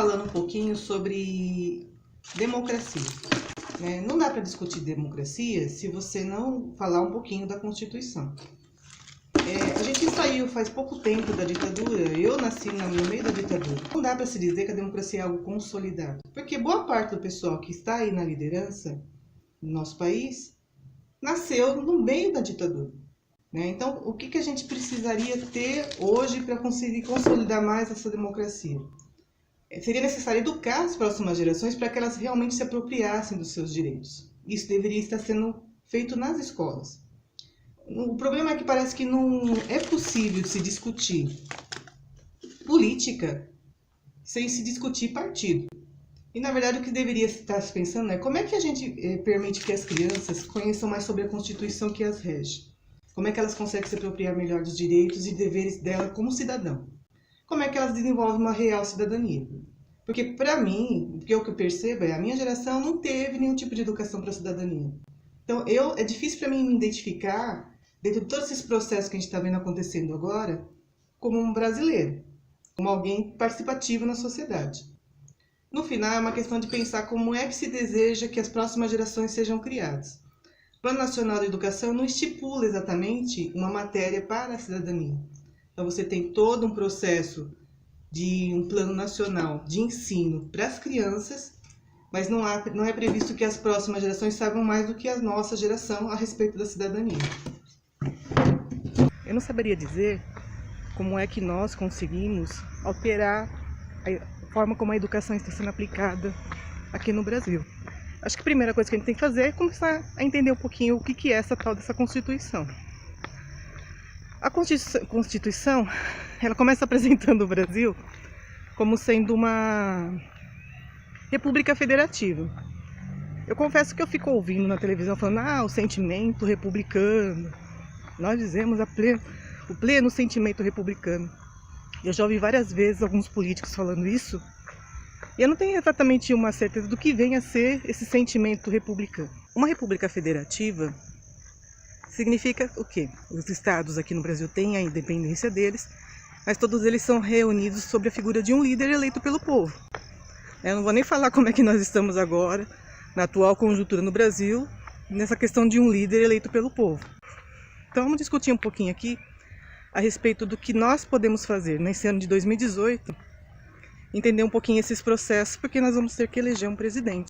falando um pouquinho sobre democracia, né? Não dá para discutir democracia se você não falar um pouquinho da Constituição. A gente saiu faz pouco tempo da ditadura, eu nasci no meio da ditadura. Não dá para se dizer que a democracia é algo consolidado, porque boa parte do pessoal que está aí na liderança no nosso país nasceu no meio da ditadura. Então, o que a gente precisaria ter hoje para conseguir consolidar mais essa democracia? Seria necessário educar as próximas gerações para que elas realmente se apropriassem dos seus direitos. Isso deveria estar sendo feito nas escolas. O problema é que parece que não é possível se discutir política sem se discutir partido. E, na verdade, o que deveria estar se pensando é como é que a gente permite que as crianças conheçam mais sobre a Constituição que as rege. Como é que elas conseguem se apropriar melhor dos direitos e deveres dela como cidadão? Como é que elas desenvolvem uma real cidadania? Porque, para mim, o que eu percebo é a minha geração não teve nenhum tipo de educação para a cidadania. Então, é difícil para mim me identificar, dentro de todos esses processos que a gente está vendo acontecendo agora, como um brasileiro, como alguém participativo na sociedade. No final, é uma questão de pensar como é que se deseja que as próximas gerações sejam criadas. O Plano Nacional de Educação não estipula exatamente uma matéria para a cidadania. Então, você tem todo um processo de um plano nacional de ensino para as crianças, mas não é previsto que as próximas gerações saibam mais do que a nossa geração a respeito da cidadania. Eu não saberia dizer como é que nós conseguimos alterar a forma como a educação está sendo aplicada aqui no Brasil. Acho que a primeira coisa que a gente tem que fazer é começar a entender um pouquinho o que é essa tal dessa Constituição. A Constituição, ela começa apresentando o Brasil como sendo uma república federativa. Eu confesso que eu fico ouvindo na televisão falando, o sentimento republicano. Nós dizemos o pleno sentimento republicano. Eu já ouvi várias vezes alguns políticos falando isso, e eu não tenho exatamente uma certeza do que vem a ser esse sentimento republicano. Uma república federativa significa o quê? Os estados aqui no Brasil têm a independência deles, mas todos eles são reunidos sob a figura de um líder eleito pelo povo. Eu não vou nem falar como é que nós estamos agora, na atual conjuntura no Brasil, nessa questão de um líder eleito pelo povo. Então vamos discutir um pouquinho aqui a respeito do que nós podemos fazer nesse ano de 2018, entender um pouquinho esses processos, porque nós vamos ter que eleger um presidente.